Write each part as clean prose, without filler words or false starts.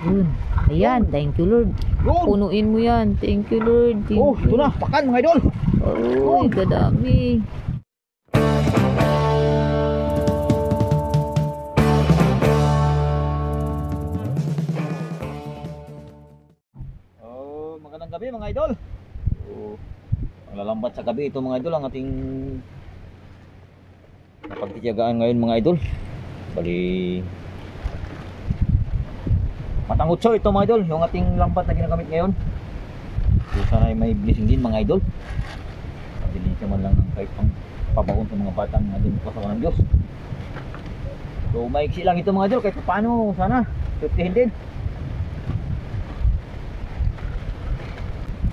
Yun. Ayan, thank you Lord. Yun. Punuin mo yan. Thank you Lord. Thank Oh, ito you. na, pakan mga idol. Ay, kadami. Oh, magandang gabi mga idol. Oh, maglalambat sa gabi ito mga idol ang ating pagtitiyagaan ngayon mga idol. Bali matangutso ito mga idol, yung ating lambat na ginagamit ngayon. So, sana ay may blessing din mga idol. Pabilis man lang ng kahit pang pabaon sa mga bata mga idol kasawa ng Diyos. So maiksi lang ito mga idol kahit paano sana sutihin din.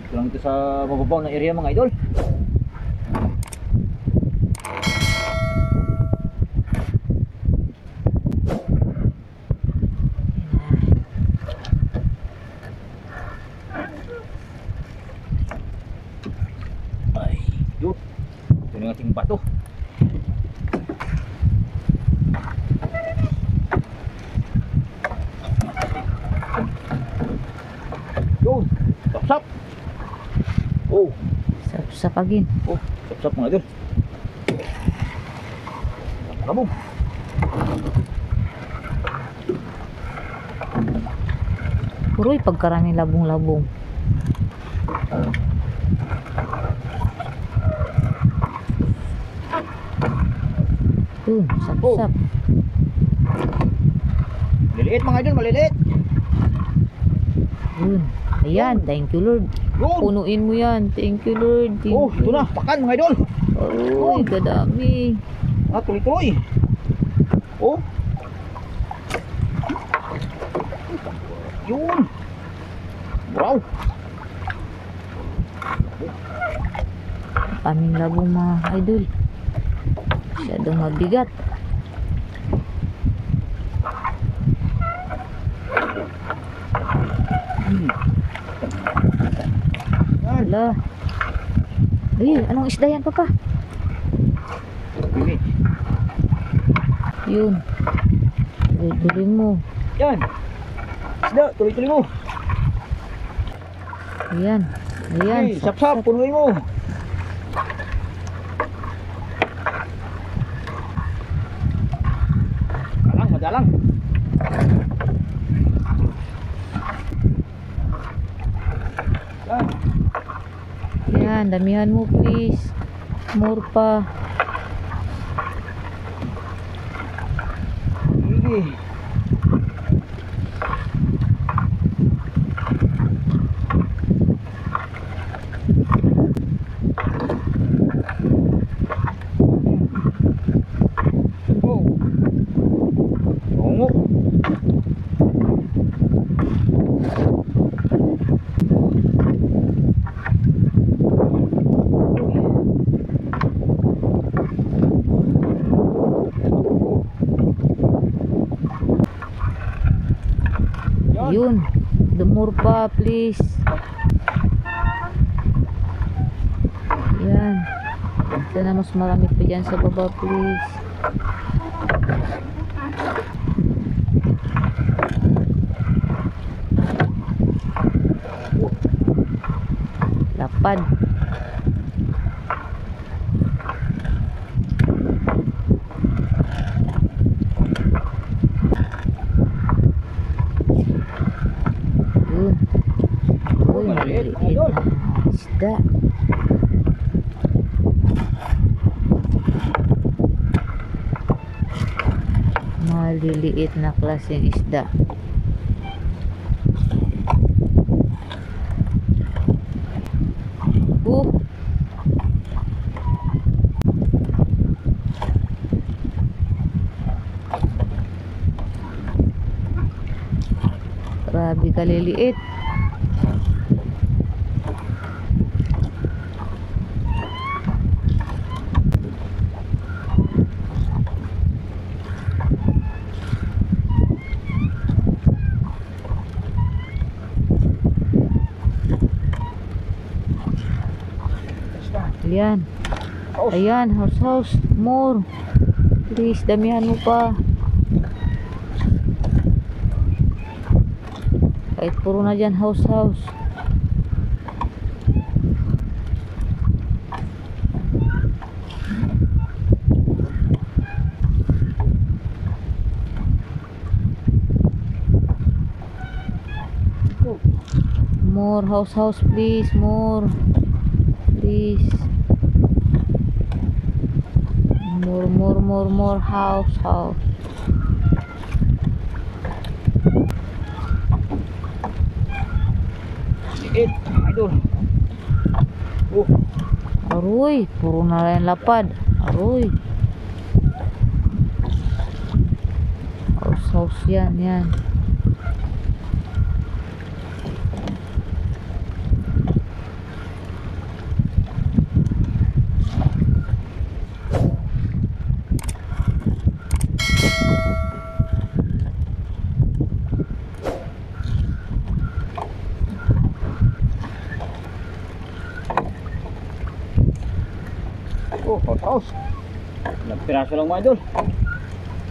Ito lang ito sa mababaw na area mga idol. Ay, yun. Ito yung ating bato. Yun, sapsap. Oh, Sapsapagin. oh, sapsap mga idol. Labong. Puroy, pagkaraming labong-labong. Yun, sapsap. Maliliit mga idol, maliliit. Yun. Ayan, thank you Lord. Yun. Punuin mo yan. Thank you Lord. Thank Oh, ito you. na, pakan mga idol. Ay, kadami. Ah, tuloy-tuloy. Oh. Yun. Wow. Kaming labong mga idol. Masyadong mabigat. Yan. Wala. Ay, anong isda yan, Papa? Ini. Yun. Tuloy mo. Yan. Isda, tuloy-tuloy mo. Ayan. Ayan. Okay, sap-sap, punuin mo. Madalang, madalang. Yan. Ayan, damihan mo please. More pa. Sige. Oh. Tungo. Yan. Yun. More pa please. Ayan. Sana mas marami pa dyan sa baba please. Lapad. Yun. Uy, Maliliit, maliliit idol. na isda. Maliliit na klaseng isda. Grabe kaliliit. Ayan. Ayan, house. More. Please, damihan mo pa. Kahit puro na dyan house. More house please, more please. More house. Liit, idol. Oh, Aroy, puro na lang lapad. Aroy. House yan. oh, house. Nagpiraso lang mga idol.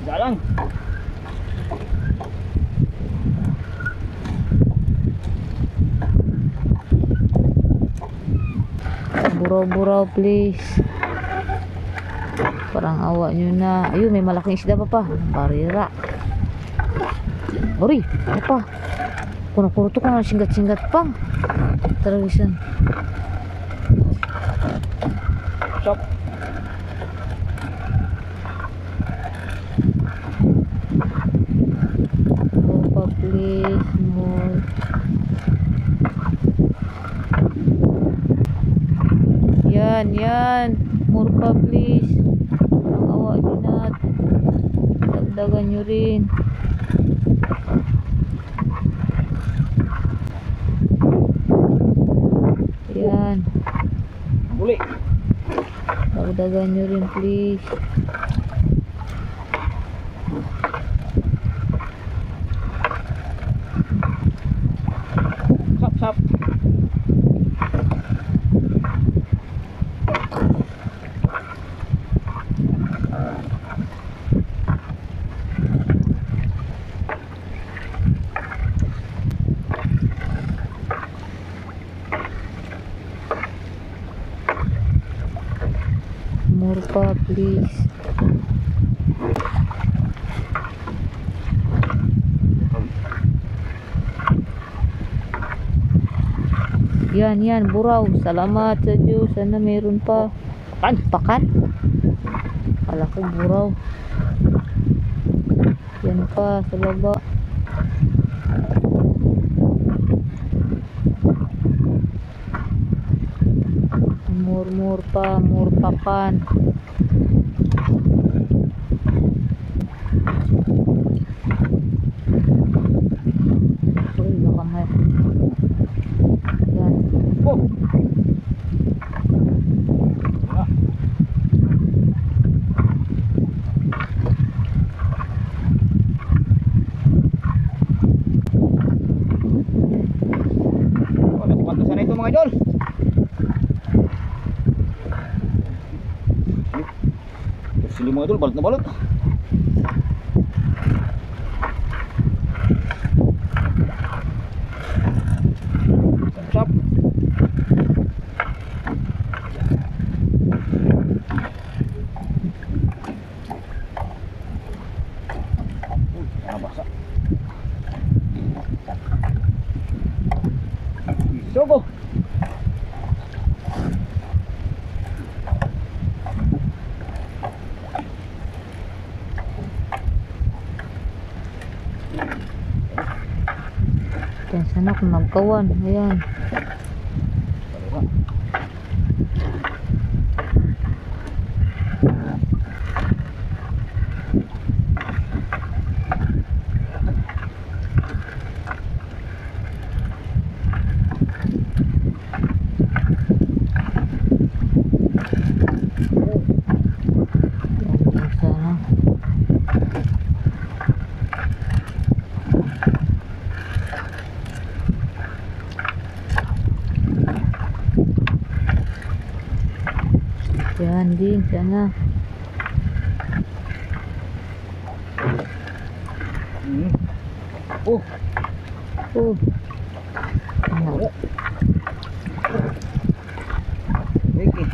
Dalang. Buraw please. Parang awa nyo na. Ayun, may malaking isda pa. Barira. Ori, ano pa? Kuno to kung singgat pang. Television. Shop. More pa please. More. Yan. More pa please. Parang awa nyo na. Dagdagan nyo rin. Yan. Uli. Dagdagan nyo rin please. Sap. More pa please. Yan, buraw. Salamat sa Diyos. Sana meron pa. Pakan? Kala ko buraw. Yan pa sa baba. More pakan. Uy, baka may. Yan. Oh. Pantasan na ito mga idol. Sili mga idol, balot na balot. Sap. Nabasa. Sogo. Yan, sana kung magkawan. Ayan. Sana. Yan din sana. Oh. Ano? Okay.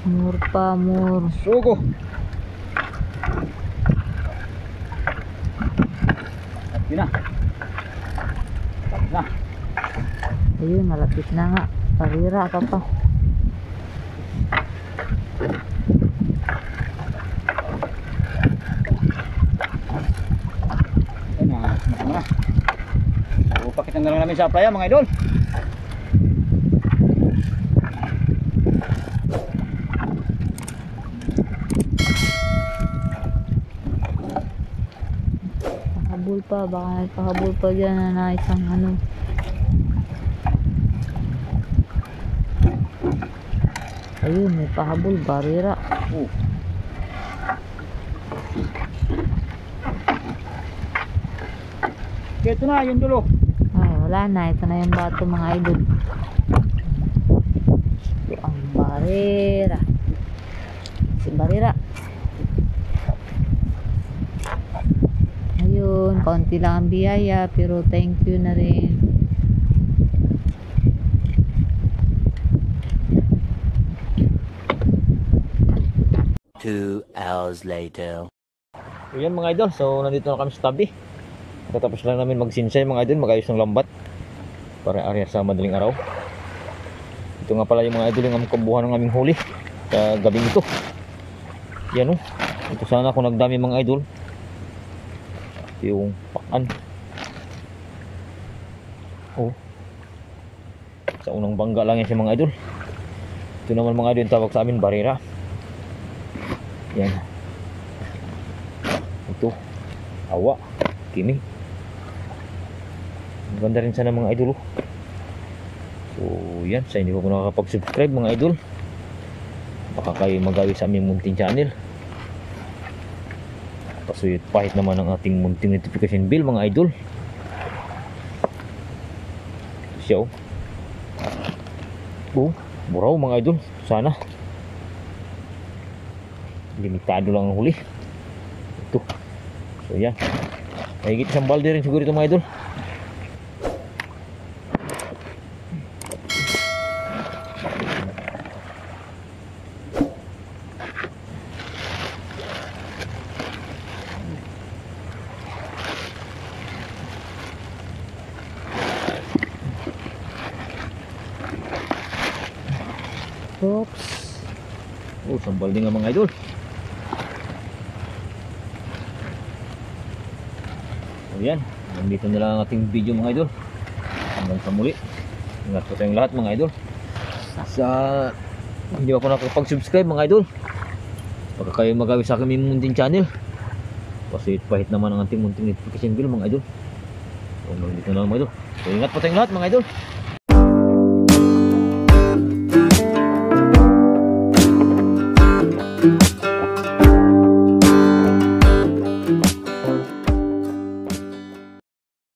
Mur pa, mur. Sugo. Tapos na. Tapos na. Ayun, malapit na nga. Parira ka pa. Ayan na. Masama na. So, pakitan na lang namin sa playa mga idol. Pahabol pa. Baka may pahabol pa dyan na isang ano. Ayun, may pahabol. Barira. Oh. Okay, ito na yung dulo. Ay, wala na. Ito na yung bato mga idol. Ito ang barira. Si barira. Ayun, kaunti lang ang biyaya. Pero thank you na rin. Two hours later. So yan mga idol, so nandito na kami sa tabi. Tatapos lang namin magsinsay mga idol, magayos ng lambat para area sa madaling araw. Ito nga pala yung mga idol yung kabuhan ng aming huli sa gabing ito. Yan o, ito sana kung nagdami mga idol. Ito yung pakan. Oh, sa unang bangga lang yan siya mga idol. Ito naman mga idol yung tawag sa amin, barira. Yan. Ito. Awa. Kimi. Ang ganda rin sana mga idol. So yan. Sa hindi pa po nakakapag-subscribe mga idol, baka kayo magawi sa aming munting channel. Pasuyot pahit naman ang ating munting notification bill mga idol. Siya oh. Oh, buraw mga idol. Sana limitado lang ang huli. Ito. So yan. Mahigit isang balde rin siguro ito mga idol. Oops. Oh, isang balde nga mga idol. So yan, nandito na lang ang ating video mga idol. Hanggang sa muli. Ingat po tayong lahat mga idol. Sa hindi pa po nakapag-subscribe mga idol, baka kayo magawi sa aking munting channel. Kasi pahit naman ang ating munting notification bill mga idol. So nandito na lang mga idol. So ingat po tayong lahat mga idol.